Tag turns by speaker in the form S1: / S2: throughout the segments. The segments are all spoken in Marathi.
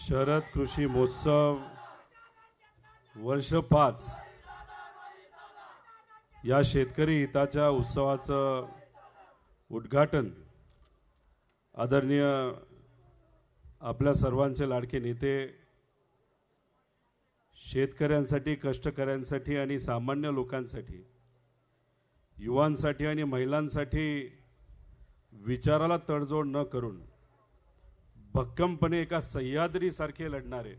S1: शरद कृषी महोत्सव वर्ष 5 या शेतकरी हिताच्या उत्सवाचं उद्घाटन आदरणीय आपल्या सर्वांचे लाडके नेते शेतकऱ्यांसाठी, कष्टकऱ्यांसाठी आणि सामान्य लोकांसाठी, युवांसाठी आणि महिलांसाठी विचाराला तडजोड न करून भक्कमपणे एका सह्याद्रीसारखे लढणारे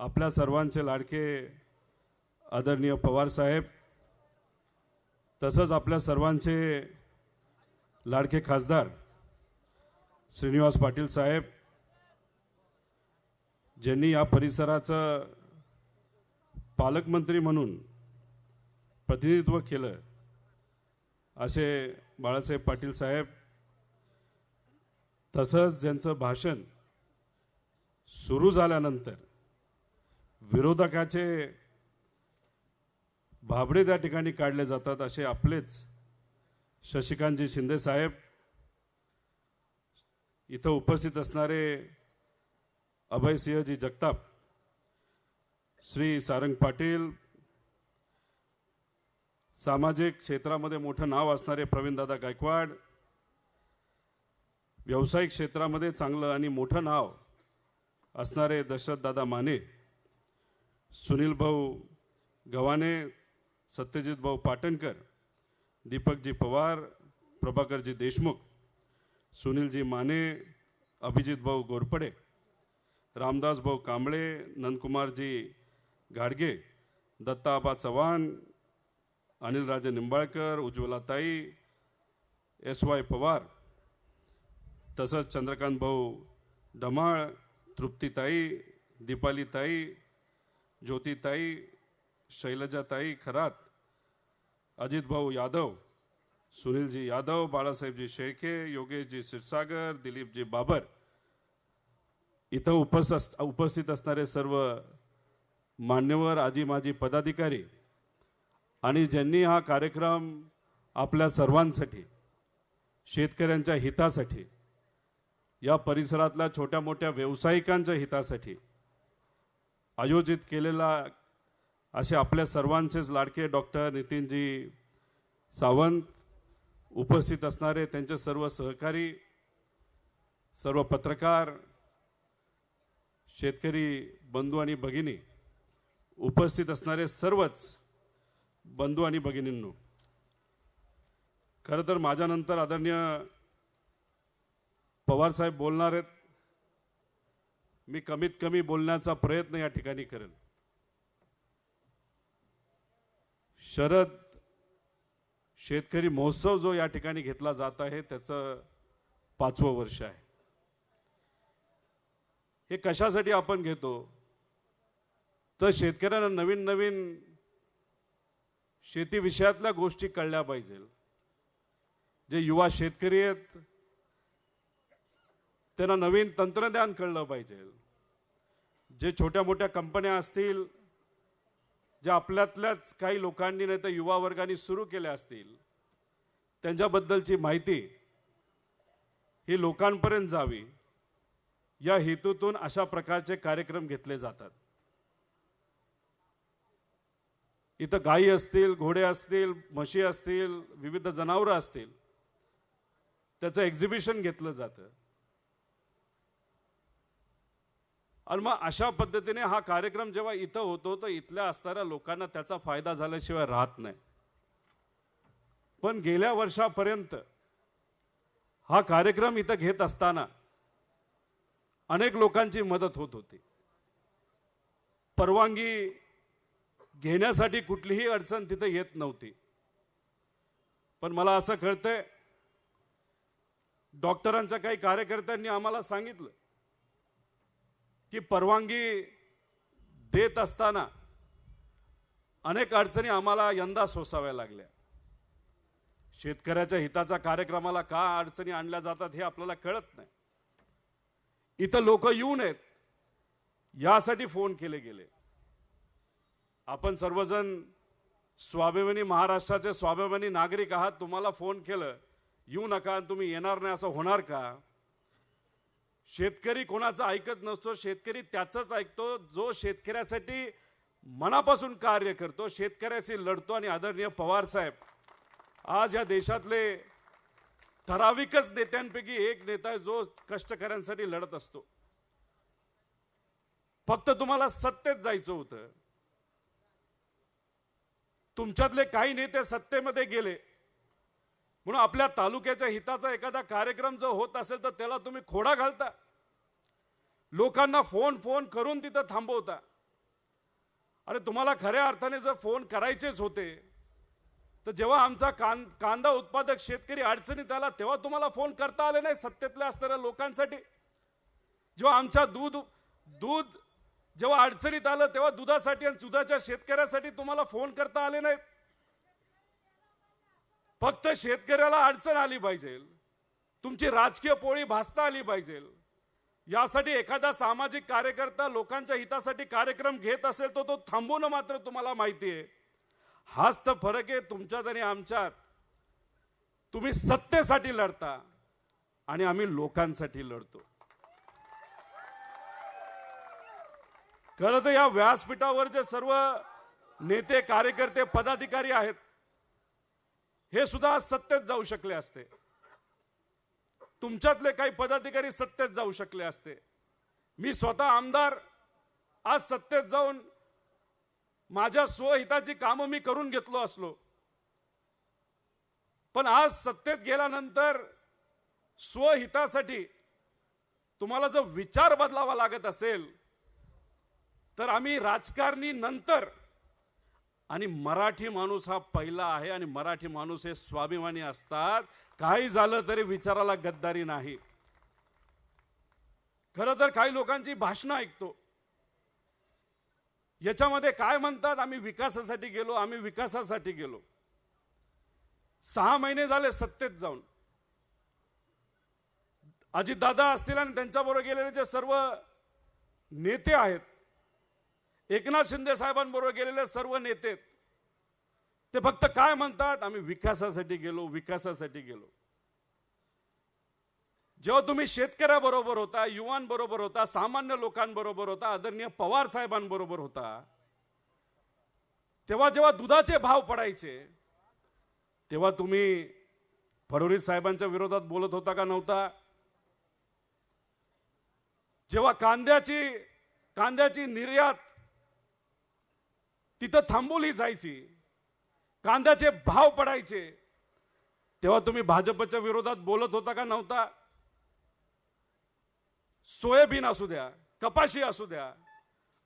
S1: आपल्या सर्वांचे लाडके आदरणीय पवार साहेब, तसंच आपल्या सर्वांचे लाडके खासदार श्रीनिवास पाटील साहेब, ज्यांनी या परिसराचं पालकमंत्री म्हणून प्रतिनिधित्व केलं, असे बाळासाहेब पाटील साहेब, तसंच ज्यांचं भाषण सुरू झाल्यानंतर विरोधकाचे भाबडे त्या ठिकाणी काढले जातात, असे आपलेच शशिकांतजी शिंदे साहेब, इथं उपस्थित असणारे अभयसिंहजी जगताप, श्री सारंग पाटील, सामाजिक क्षेत्रामध्ये मोठं नाव असणारे प्रवीणदादा गायकवाड, व्यावसायिक क्षेत्रामध्ये चांगलं आणि मोठं नाव असणारे दशरथदादा माने, सुनील भाऊ गव्हाणे, सत्यजित भाऊ पाटणकर, दीपकजी पवार, प्रभाकरजी देशमुख, सुनीलजी माने, अभिजित भाऊ गोरपडे, रामदास भाऊ कांबळे, नंदकुमारजी गाडगे, दत्ताबा चव्हाण, अनिलराजे निंबाळकर, उज्ज्वलाताई, SY पवार, तसंच चंद्रकांत भाऊ डमाळ, तृप्तीताई, दीपालीताई, ज्योतिताई, शैलजाताई खरात, अजित भाऊ यादव, सुनीलजी यादव, बाळासाहेबजी शेळके, योगेशजी क्षीरसागर, दिलीपजी बाबर, इथं उपस्थित असणारे सर्व मान्यवर, आजी माजी पदाधिकारी आणि ज्यांनी हा कार्यक्रम आपल्या सर्वांसाठी, शेतकऱ्यांच्या हितासाठी, या परिसरातल्या छोट्या मोठ्या व्यावसायिकांच्या हितासाठी आयोजित केलेला, असे आपल्या सर्वांचेच लाडके डॉक्टर नितीनजी सावंत, उपस्थित असणारे त्यांचे सर्व सहकारी, सर्व पत्रकार, शेतकरी बंधू आणि भगिनी, उपस्थित असणारे सर्वच बंधू आणि भगिनींनो, खरं तर माझ्यानंतर आदरणीय पवार साहेब बोलणार आहेत. मी कमीत कमी बोलण्याचा प्रयत्न या ठिकाणी करेन. शरद शेतकरी महोत्सव जो या ठिकाणी घेतला जात आहे, त्याचं 5वं वर्ष आहे. हे कशासाठी आपण घेतो तर शेतकऱ्यांना नवीन नवीन शेती विषयातल्या गोष्टी कळल्या पाहिजे. जे युवा शेतकरी आहेत त्यांना नवीन तंत्रज्ञान कळलं पाहिजे. जे छोट्या मोठ्या कंपन्या असतील, ज्या आपल्यातल्याच काही लोकांनी नाही तर युवा वर्गाने सुरू केल्या असतील, त्यांच्याबद्दलची माहिती ही लोकांपर्यंत जावी, या हेतूतून अशा प्रकारचे कार्यक्रम घेतले जातात. इथं गायी असतील, घोडे असतील, म्हशी असतील, विविध जनावरं असतील, त्याचं एक्झिबिशन घेतलं जातं. आणि मग अशा पद्धतीने हा कार्यक्रम जेव्हा इथं होतो तर इथल्या असणाऱ्या लोकांना त्याचा फायदा झाल्याशिवाय राहत नाही. पण गेल्या वर्षापर्यंत हा कार्यक्रम इथं घेत असताना अनेक लोकांची मदत होत होती. परवानगी घेण्यासाठी कुठलीही अडचण तिथं येत नव्हती. पण मला असं कळतंय, डॉक्टरांच्या काही कार्यकर्त्यांनी आम्हाला सांगितलं की परवानगी देत असताना अनेक अडचणी आम्हाला यंदा सोसाव्या लागल्या. शेतकऱ्याच्या हिताच्या कार्यक्रमाला का अडचणी आणल्या जातात हे आपल्याला कळत नाही. इथं लोक येऊ नयेत यासाठी फोन केले गेले. आपण सर्वजण स्वाभिमानी महाराष्ट्राचे स्वाभिमानी नागरिक आहात. तुम्हाला फोन केलं येऊ नका, तुम्ही येणार नाही, असं होणार का? शेतकरी कोणाचं ऐकत नसतो, शेतकरी त्याचंच ऐकतो जो शेतकऱ्यासाठी मनापासून कार्य करतो, शेतकऱ्याशी लढतो. आणि आदरणीय पवार साहेब आज या देशातले ठराविकच नेत्यांपैकी एक नेता आहे जो कष्टकऱ्यांसाठी लढत असतो. फक्त तुम्हाला सत्तेत जायचं होतं. तुमच्यातले काही नेते सत्तेमध्ये गेले म्हणून आपल्या तालुक्याच्या हिताचा एखादा कार्यक्रम जो होत असेल तर त्याला तुम्ही खोडा घालता, लोकांना फोन करून तिथं थांबवता. अरे तुम्हाला खऱ्या अर्थाने जर फोन करायचेच होते तर जेव्हा आमचा कांदा उत्पादक शेतकरी अडचणीत आला तेव्हा तुम्हाला फोन करता आले नाही सत्तेतल्या असणाऱ्या लोकांसाठी. जेव्हा आमच्या दूध जेव्हा अडचणीत आलं तेव्हा दुधासाठी आणि दुधाच्या शेतकऱ्यासाठी तुम्हाला फोन करता आले नाहीत. फक्त शेतकऱ्याला अडचण आली पाहिजे, तुमची राजकीय पोळी भासता आली पाहिजे, यासाठी एखादा सामाजिक कार्यकर्ता लोकांच्या हितासाठी कार्यक्रम घेत असेल तर तो थांबवणं मात्र तुम्हाला माहिती आहे. हाच तर फरक आहे तुमच्यात आणि आमच्यात. तुम्ही सत्तेसाठी लढता आणि आम्ही लोकांसाठी लढतो. खरं तर या व्यासपीठावर जे सर्व नेते कार्यकर्ते पदाधिकारी आहेत हे सुद्धा सत्तेत जाऊ शकले असते. तुमच्यातले काही पदाधिकारी सत्तेत जाऊ शकले असते. मी स्वतः आमदार आज सत्तेत जाऊन माझ्या स्वहिताची कामं मी करून घेतलो असलो, पण आज सत्तेत गेल्यानंतर स्वहितासाठी तुम्हाला जर विचार बदलावा लागत असेल तर आम्ही राजकारणी नंतर आणि मराठी माणूस हा पहिला आहे. आणि मराठी माणूस हे स्वाभिमानी असतात. काही झालं तरी विचाराला गद्दारी नाही. खरं तर काही लोकांची भाषणं ऐकतो, याच्यामध्ये काय म्हणतात, आम्ही विकासासाठी गेलो, आम्ही विकासासाठी गेलो. 6 महिने झाले सत्तेत जाऊन. अजितदादा असतील आणि त्यांच्याबरोबर गेलेले जे सर्व नेते आहेत, एकनाथ शिंदे साहेबांबरोबर गेलेले सर्व नेते, ते फक्त काय म्हणतात, आम्ही विकासासाठी गेलो, विकासासाठी गेलो. जेव्हा तुम्ही शेतकऱ्याबरोबर होता, युवांबरोबर होता, सामान्य लोकांबरोबर होता, आदरणीय पवार साहेबांबरोबर होता, तेव्हा जेव्हा दुधाचे भाव पडायचे तेव्हा तुम्ही फडणवीस साहेबांच्या विरोधात बोलत होता का नव्हता? जेव्हा कांद्याची निर्यात तिथं थांबवली जायची, कांद्याचे भाव पडायचे, तेव्हा तुम्ही भाजपच्या विरोधात बोलत होता का नव्हता? सोयाबीन असू द्या, कपाशी असू द्या,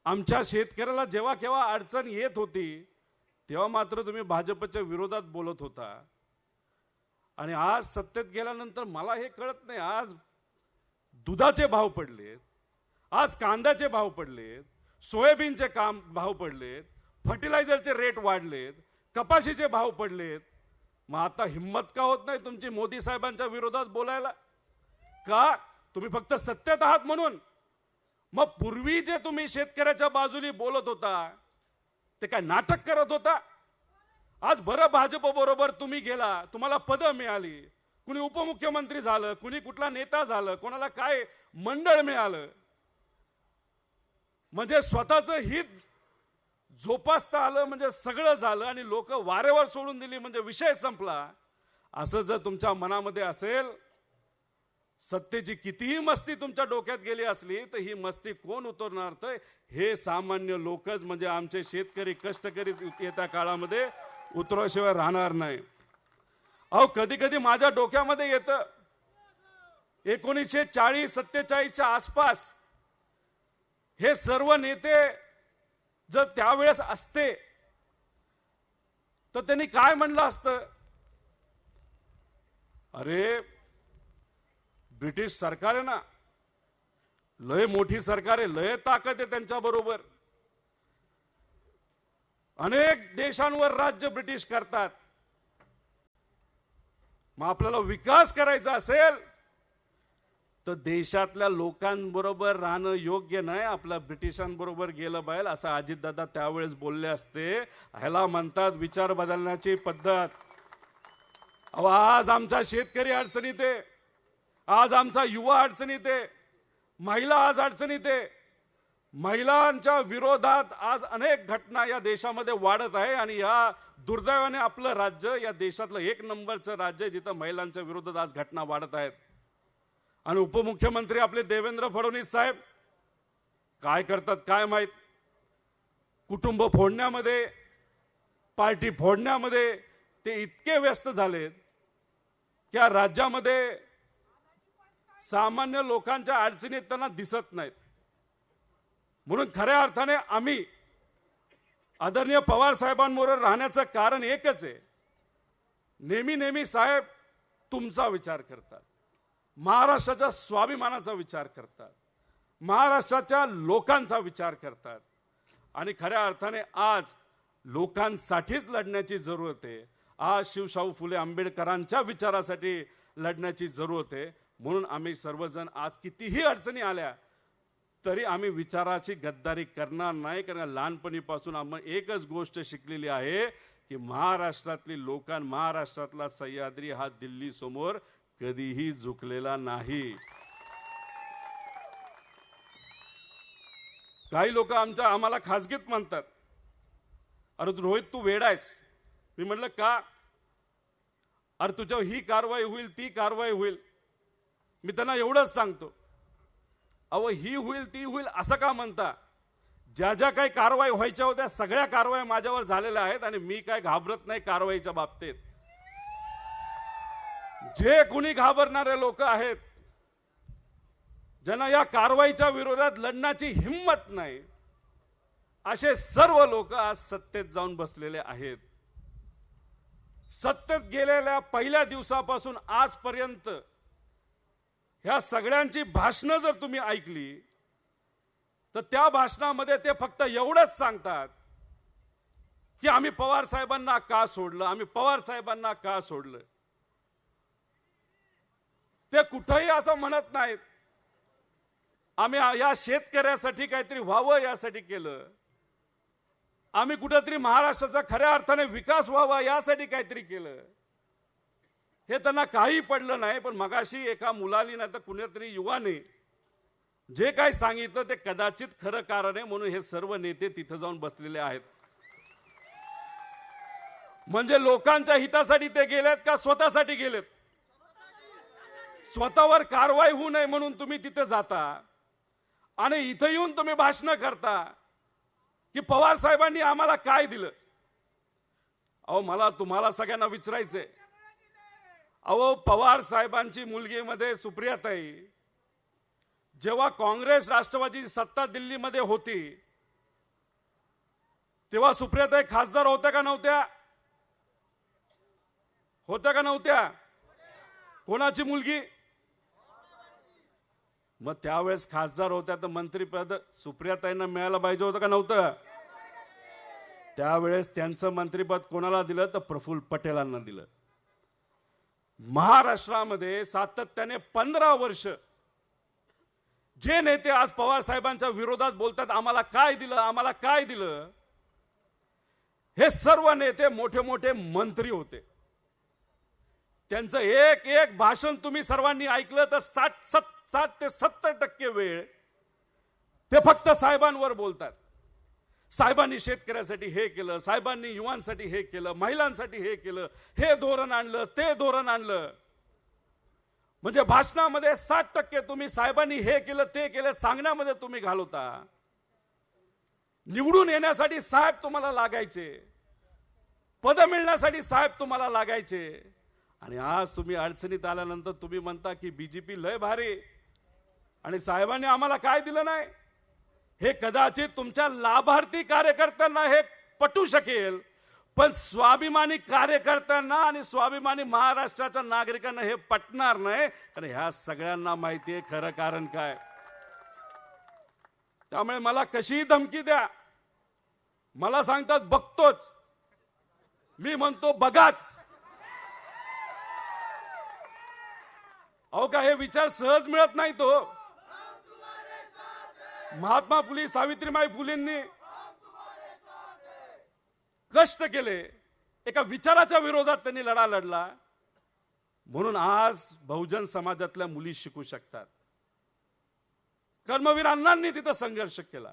S1: आमच्या शेतकऱ्याला जेव्हा केव्हा अडचण येत होती तेव्हा मात्र तुम्ही भाजपच्या विरोधात बोलत होता. आणि आज सत्तेत गेल्यानंतर मला हे कळत नाही, आज दुधाचे भाव पडलेत, आज कांद्याचे भाव पडलेत, सोयाबीनचे भाव पडलेत, फर्टिलायझरचे रेट वाढलेत, कपाशीचे भाव पडलेत. मग आता हिम्मत का होत नाही तुमची मोदी साहेबांच्या विरोधात बोलायला? का? तुम्ही फक्त सत्तेत आहात म्हणून? मग पूर्वी जे तुम्ही शेतकऱ्याच्या बाजूने बोलत होता ते काय नाटक करत होता? आज बरं भाजप बरोबर तुम्ही गेला, तुम्हाला पदं मिळाली, कुणी उपमुख्यमंत्री झालं, कुणी कुठला नेता झालं, कोणाला काय मंडळ मिळालं, म्हणजे स्वतःचं हित जोपासता आलं, म्हणजे सगळं झालं आणि लोक वारेवर सोडून दिली म्हणजे विषय संपला. असं जर तुमच्या मनामध्ये असेल, सत्तेची कितीही मस्ती तुमच्या डोक्यात गेली असली तर ही मस्ती कोण उतरणार? तर हे सामान्य लोकच, म्हणजे आमचे शेतकरी कष्टकरी येत्या काळामध्ये उतरल्याशिवाय राहणार नाही. अहो कधी कधी माझ्या डोक्यामध्ये येतं 1940-47च्या आसपास हे सर्व नेते जर त्यावेळेस असते तर त्यांनी काय म्हणलं असतं? अरे ब्रिटिश सरकार आहे ना, लय मोठी सरकार आहे, लय ताकद आहे त्यांच्या बरोबर, अनेक देशांवर राज्य ब्रिटिश करतात. मग आपल्याला विकास करायचा असेल तर देशातल्या लोकांबरोबर राहणं योग्य नाही, आपल्या ब्रिटिशांबरोबर गेलं पाहिजे, असं अजितदादा त्यावेळेस बोलले असते. ह्याला म्हणतात विचार बदलण्याची पद्धत. अहो आज आमचा शेतकरी अडचणीत आहे, आज आमचा युवा अडचणीत आहे, महिला आज अडचणीत आहे. महिलांच्या विरोधात आज अनेक घटना या देशामध्ये वाढत आहे आणि या दुर्दैवाने आपलं राज्य या देशातलं 1 नंबरचं राज्य आहे जिथं महिलांच्या विरोधात आज घटना वाढत आहेत. आणि उपमुख्यमंत्री आपले देवेंद्र फडणवीस साहेब काय करतात काय माहित. कुटुंब फोडण्यामध्ये, पार्टी फोडण्यामध्ये ते इतके व्यस्त झालेत की या राज्यामध्ये सामान्य लोकांच्या अडचणी त्यांना दिसत नाहीत. म्हणून खऱ्या अर्थाने आम्ही आदरणीय पवार साहेबांबरोबर राहण्याचं कारण एकच आहे. नेहमी नेहमी साहेब तुमचा विचार करतात, महाराष्ट्राच्या स्वाभिमानाचा विचार करतात, महाराष्ट्राच्या लोकांचा विचार करतात आणि खऱ्या अर्थाने आज लोकांसाठीच लढण्याची जरूरत आहे. आज शिवशाहू फुले आंबेडकरांच्या विचारासाठी लढण्याची जरूरत आहे. म्हणून आम्ही सर्वजण आज कितीही अडचणी आल्या तरी आम्ही विचाराची गद्दारी करणार नाही. कारण लहानपणीपासून आम्ही एकच गोष्ट शिकलेली आहे की महाराष्ट्रातली लोकां, महाराष्ट्रातला सह्याद्री हा दिल्ली समोर कधीही झुकलेला नाही. काही लोक आम्हाला खासगीत म्हणतात, अरे रोहित तू वेडा आहेस. मी म्हटलं का? अरे तुझ्यावर ही कारवाई होईल, ती कारवाई होईल. मी त्यांना एवढंच सांगतो, अहो ही होईल ती होईल असं का म्हणता? ज्या ज्या काही कारवाई व्हायच्या होत्या सगळ्या कारवाई माझ्यावर झालेल्या आहेत आणि मी काय घाबरत नाही कारवाईच्या बाबतीत. जे कोणी घाबरणारे लोक आहेत, ज्यांना या कारवाईच्या विरोधात लढण्याची हिंमत नाही, असे सर्व लोक आज सत्तेत जाऊन बसलेले आहेत. सत्तेत गेलेल्या पहिल्या दिवसापासून आजपर्यंत ह्या सगळ्यांची भाषणं जर तुम्ही ऐकली तर त्या भाषणामध्ये ते फक्त एवढंच सांगतात की आम्ही पवार साहेबांना का सोडलं, आम्ही पवार साहेबांना का सोडलं. ते कुठेही असं म्हणत नाहीत आम्ही या शेतकऱ्यासाठी काहीतरी व्हावं यासाठी केलं, आम्ही कुठेतरी महाराष्ट्राचा खऱ्या अर्थाने विकास व्हावा यासाठी काहीतरी केलं. हे त्यांना काही पडलं नाही. पण मगाशी एका मुलाली नाही तर कुणीतरी युवाने जे काही सांगितलं ते कदाचित खरं कारण आहे. म्हणून हे सर्व नेते तिथं जाऊन बसलेले आहेत. म्हणजे लोकांच्या हितासाठी ते गेलेत का स्वतःसाठी गेलेत? स्वतःवर कारवाई होऊ नये म्हणून तुम्ही तिथे जाता आणि इथं येऊन तुम्ही भाषण करता की पवार साहेबांनी आम्हाला काय दिलं. अहो मला तुम्हाला सगळ्यांना विचारायचंय, अहो पवार साहेबांची मुलगी मध्ये सुप्रियाताई जेव्हा काँग्रेस राष्ट्रवादीची सत्ता दिल्लीमध्ये होती तेव्हा सुप्रियाताई खासदार होत्या का नव्हत्या? होत्या का नव्हत्या? कोणाची मुलगी? मग त्यावेळेस खासदार होत्या तर मंत्रीपद सुप्रियाताईंना मिळायला पाहिजे होतं का नव्हतं? त्यावेळेस त्यांचं मंत्रीपद कोणाला दिलं तर प्रफुल्ल पटेलांना दिलं. महाराष्ट्रामध्ये सातत्याने 15 वर्ष जे नेते आज पवार साहेबांच्या विरोधात बोलतात आम्हाला काय दिलं, आम्हाला काय दिलं, हे सर्व नेते मोठे मोठे मंत्री होते. त्यांचं एक एक भाषण तुम्ही सर्वांनी ऐकलं तर 60 ते 70% वेळ ते फक्त साहेबांवर बोलतात. साहेबांनी शेतकऱ्यासाठी हे केलं, साहेबांनी युवांसाठी हे केलं, महिलांसाठी हे केलं, हे धोरण आणलं, ते धोरण आणलं. म्हणजे भाषणामध्ये 60% तुम्ही साहेबांनी हे केलं ते केलं सांगण्यामध्ये तुम्ही घालवता. निवडून येण्यासाठी साहेब तुम्हाला लागायचे, पद मिळण्यासाठी साहेब तुम्हाला लागायचे आणि आज तुम्ही अडचणीत आल्यानंतर तुम्ही म्हणता की बीजेपी लय भारी आणि साहेबांनी आम्हाला काय दिलं नाही. हे कदाचित तुमच्या लाभार्थी कार्यकर्त्यांना हे पटू शकेल, पण स्वाभिमानी कार्यकर्त्यांना आणि स्वाभिमानी महाराष्ट्राच्या नागरिकांना हे पटणार नाही. कारण ह्या सगळ्यांना माहिती आहे खरं कारण काय. त्यामुळे मला कशीही धमकी द्या, मला सांगतात बघतोच, मी म्हणतो बघाच. अहो का हे विचार सहज मिळत नाही. तो महात्मा फुले सावित्रीबाई फुलेंनी कष्ट केले, एका विचाराच्या विरोधात त्यांनी लढा लढला. म्हणून आज बहुजन समाजातल्या मुली शिकू शकतात. कर्मवीर अण्णांनी तिथं संघर्ष केला.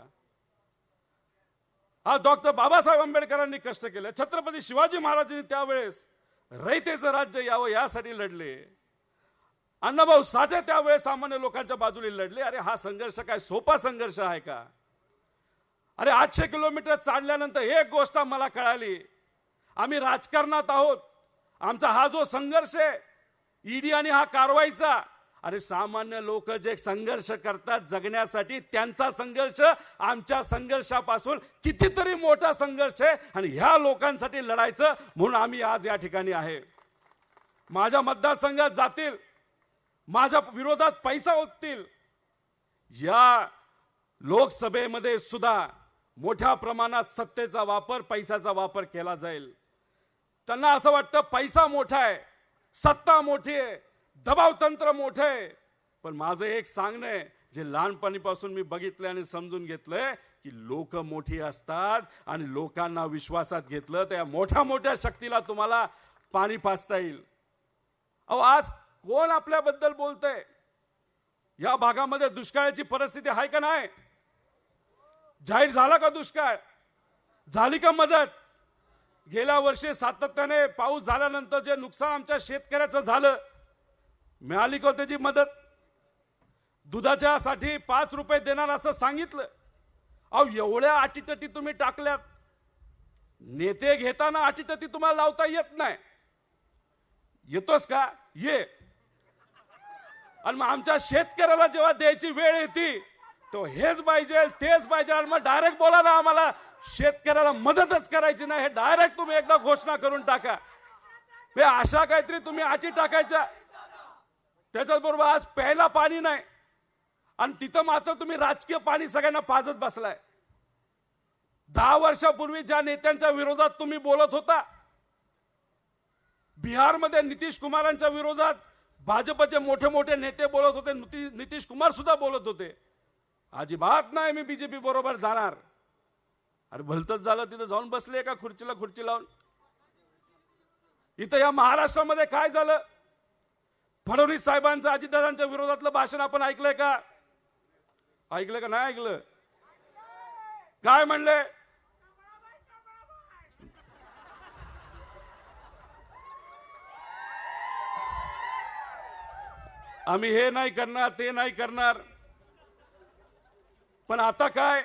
S1: हा डॉक्टर बाबासाहेब आंबेडकरांनी कष्ट केले. छत्रपती शिवाजी महाराजांनी त्यावेळेस रयतेचं राज्य यावं यासाठी लढले. अण्णाभाऊ साठे त्यावेळेस सामान्य लोकांच्या बाजूने लढले. अरे हा संघर्ष काय सोपा संघर्ष आहे का? अरे 800 किलोमीटर चालल्यानंतर एक गोष्ट मला कळाली, आम्ही राजकारणात आहोत. आमचा हा जो संघर्ष आहे ईडी आणि हा कारवाईचा, अरे सामान्य लोक जे संघर्ष करतात जगण्यासाठी त्यांचा संघर्ष आमच्या संघर्षापासून कितीतरी मोठा संघर्ष आहे. आणि ह्या लोकांसाठी लढायचं म्हणून आम्ही आज या ठिकाणी आहे. माझ्या मतदारसंघात जातील, माझ्या विरोधात पैसा ओततील. या लोकसभेमध्ये सुद्धा मोठ्या प्रमाणात सत्तेचा वापर, पैशाचा वापर केला जाईल. त्यांना असं वाटतं पैसा मोठा आहे, सत्ता मोठी आहे, दबाव तंत्र मोठे आहे. पण माझं एक सांगणं आहे, जे लहानपणीपासून मी बघितलंय आणि समजून घेतलंय की लोक मोठी असतात आणि लोकांना विश्वासात घेतलं तर या मोठ्या मोठ्या शक्तीला तुम्हाला पाणी पाजता येईल. अहो आज कोण आपल्याबद्दल बोलतंय? या भागामध्ये दुष्काळाची परिस्थिती आहे का नाही? जाहीर झाला का दुष्काळ? झाली का मदत? गेल्या वर्षी सातत्याने पाऊस झाल्यानंतर जे नुकसान आमच्या शेतकऱ्याचं झालं, मिळाली का त्याची मदत? दुधाच्या साठी 5 रुपये देणार असं सांगितलं. अहो एवढ्या अटीतटी तुम्ही टाकल्यात. नेते घेताना अटीतटी तुम्हाला लावता येत नाही. येतोस का? ये. आणि मग आमच्या शेतकऱ्याला जेव्हा द्यायची वेळ येते तो हेच पाहिजे तेच पाहिजे आणि मग डायरेक्ट बोला ना आम्हाला शेतकऱ्याला मदतच करायची नाही. हे डायरेक्ट तुम्ही एकदा घोषणा करून टाका. हे अशा काहीतरी तुम्ही अटी टाकायच्या. त्याच्याबरोबर आज प्यायला पाणी नाही आणि तिथं मात्र तुम्ही राजकीय पाणी सगळ्यांना पाजत बसलाय. 10 वर्षापूर्वी ज्या नेत्यांच्या विरोधात तुम्ही बोलत होता, बिहारमध्ये नितीश कुमारांच्या विरोधात भाजपचे मोठे मोठे नेते बोलत होते, नितीश कुमार सुद्धा बोलत होते, अजिबात नाही मी बीजेपी बरोबर जाणार. अरे भलतच झालं, तिथं जाऊन बसले का खुर्चीला खुर्ची लावून. इथं या महाराष्ट्रामध्ये काय झालं? फडणवीस साहेबांचं अजितदादांच्या विरोधातलं भाषण आपण ऐकलंय का? ऐकलं का नाही ऐकलं? काय म्हणले? आम्ही हे नाही करणार ते नाही करणार. पण आता काय?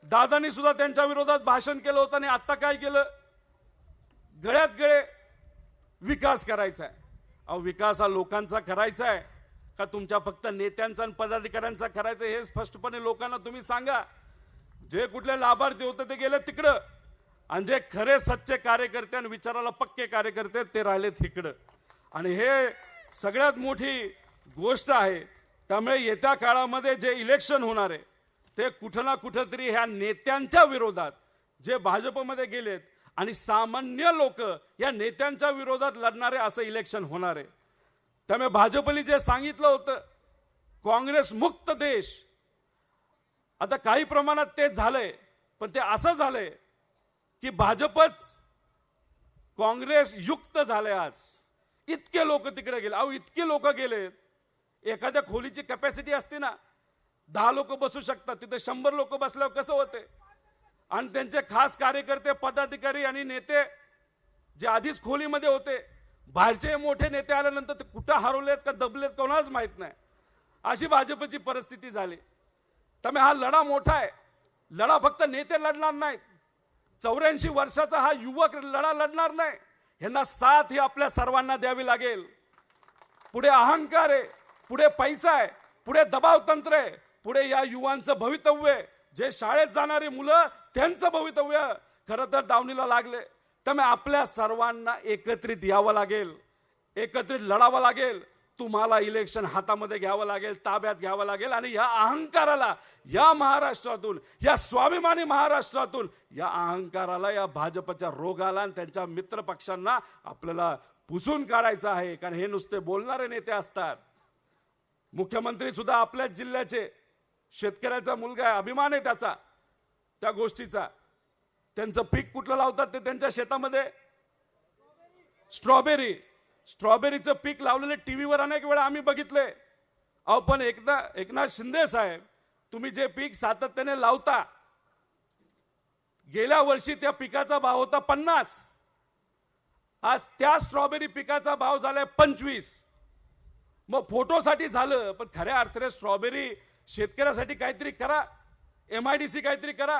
S1: दादांनी सुद्धा त्यांच्या विरोधात भाषण केलं होतं आणि आता काय केलं? गळ्यात गळे विकास करायचा आहे. अहो विकास हा लोकांचा करायचा आहे का तुमच्या फक्त नेत्यांचा आणि पदाधिकाऱ्यांचा करायचा? हे स्पष्टपणे लोकांना तुम्ही सांगा. जे कुठले लाभार्थी होते ते गेले तिकडं आणि जे खरे सच्चे कार्यकर्ते आणि विचाराला पक्के कार्यकर्ते ते राहिले तिकडं. आणि हे सगळ्यात मोठी गोष्ट आहे. त्यामुळे येत्या काळामध्ये जे इलेक्शन होणार आहे ते कुठं ना कुठं तरी ह्या नेत्यांच्या विरोधात जे भाजपमध्ये गेलेत आणि सामान्य लोक या नेत्यांच्या विरोधात लढणारे असं इलेक्शन होणार आहे. त्यामुळे भाजपने जे सांगितलं होतं काँग्रेस मुक्त देश, आता काही प्रमाणात ते झालंय. पण ते असं झालंय की भाजपच काँग्रेस युक्त झाले. आज इतके लोक तिकडे गेले. अहो इतके लोक गेलेत. एखाद्या खोलीची कॅपॅसिटी असते ना, 10 लोक बसू शकतात, तिथे 100 लोक बसल्यावर कसं होते? आणि त्यांचे खास कार्यकर्ते पदाधिकारी आणि नेते जे आधीच खोलीमध्ये होते, बाहेरचे मोठे नेते आल्यानंतर ते कुठं हरवलेत का दबलेत कोणालाच माहित नाही. अशी भाजपची परिस्थिती झाली. त्यामुळे हा लढा मोठा आहे. लढा फक्त नेते लढणार नाहीत. 84 वर्षाचा हा युवक लढा लढणार नाही. यांना साथ ही आपल्या सर्वांना द्यावी लागेल. पुढे अहंकार आहे, पुढे पैसा आहे, पुढे दबाव तंत्र आहे, पुढे या युवांचं भवितव्य आहे. जे शाळेत जाणारी मुलं त्यांचं भवितव्य खरं तर दावणीला लागले. त्यामुळे आपल्या सर्वांना एकत्रित यावं लागेल, एकत्रित लढावं लागेल. तुम्हाला इलेक्शन हातामध्ये घ्यावं लागेल, ताब्यात घ्यावं लागेल. आणि या अहंकाराला या महाराष्ट्रातून, या स्वाभिमानी महाराष्ट्रातून या अहंकाराला, या भाजपच्या रोगाला आणि त्यांच्या मित्र पक्षांना आपल्याला पुसून काढायचं आहे. कारण हे नुसते बोलणारे नेते असतात. मुख्यमंत्री सुद्धा आपल्याच जिल्ह्याचे, शेतकऱ्याचा मुलगा आहे, अभिमान आहे त्याचा त्या गोष्टीचा. त्यांचं पीक कुठलं लावतात ते त्यांच्या शेतामध्ये स्ट्रॉबेरी. स्ट्रॉबेरीचं पीक लावलेले टीव्हीवर अनेक वेळा आम्ही बघितले. अहो पण एकदा एकनाथ शिंदे साहेब तुम्ही जे पीक सातत्याने लावता, गेल्या वर्षी त्या पिकाचा भाव होता 50, आज त्या स्ट्रॉबेरी पिकाचा भाव झालाय 25. मग फोटोसाठी झालं, पण खऱ्या अर्थाने स्ट्रॉबेरी शेतकऱ्यासाठी काहीतरी करा, MIDC काहीतरी करा.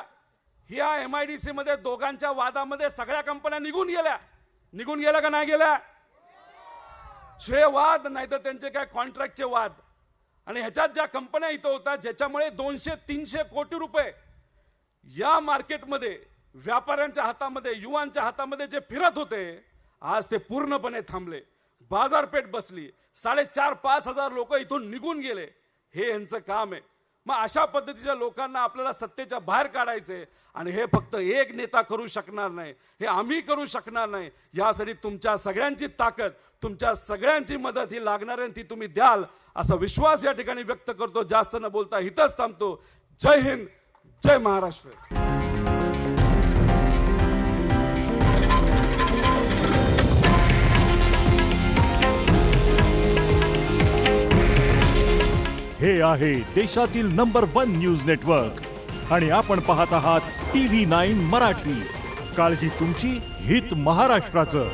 S1: ह्या MIDC मध्ये दोघांच्या वादामध्ये सगळ्या कंपन्या निघून गेल्या का नाही गेल्या? श्रेयवाद नाही तर त्यांचे काय कॉन्ट्रॅक्टचे वाद. आणि ह्याच्यात ज्या कंपन्या इथं होतात ज्याच्यामुळे 200-300 कोटी रुपये या मार्केटमध्ये व्यापाऱ्यांच्या हातामध्ये, युवांच्या हातामध्ये जे फिरत होते, आज ते पूर्णपणे थांबले. बाजारपेठ बसली. 4,500-5 हजार लोक इथून निघून गेले. हे यांचं काम आहे. मग अशा पद्धतीच्या लोकांना आपल्याला सत्तेच्या बाहेर काढायचे, आणि हे फक्त एक नेता करू शकणार नाही, हे आम्ही करू शकणार नाही. यासाठी तुमच्या सगळ्यांची ताकद, तुमच्या सगळ्यांची मदत ही लागणार आहे, ती तुम्ही द्याल असा विश्वास या ठिकाणी व्यक्त करतो. जास्त न बोलता इथंच थांबतो. जय हिंद, जय महाराष्ट्र.
S2: हे आहे देशातील नंबर 1 न्यूज नेटवर्क आणि आपण पाहत आहात TV9 मराठी. काळजी तुमची, हित महाराष्ट्राचं.